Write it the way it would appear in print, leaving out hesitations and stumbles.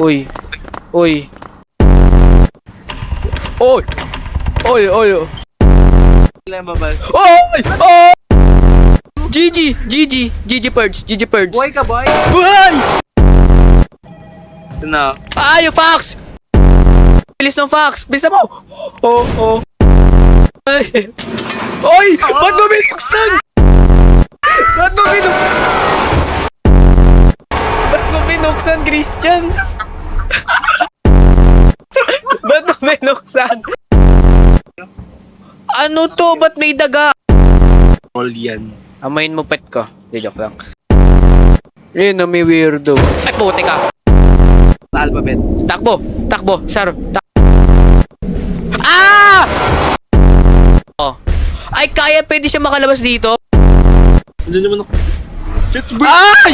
Uy. Uy. Oy! Oy, oy, oy. Lemabas. Oy! Oh! GG! GG! GG Purge! GG Purge! Buhay ka, boy! Buhay! Ito na. Ah, yung Fox! Bilis ng Fox! Bilis mo! Oh, oh. Ay! Oy! Ba't mo binuksan? Ba't mo binuksan? Ba't mo binuksan, Christian? Ba't mo binuksan? Ano to? Ba't may daga? All yan. Amayin mo pet ko. Di, joke lang. Yun na may weirdo. Ay, puti ka. Sa alphabet. Takbo! Takbo! Saro! Ah! Oh. Ay, kaya pwede siya makalabas dito? Ano naman ako? Shit, bro! Ay!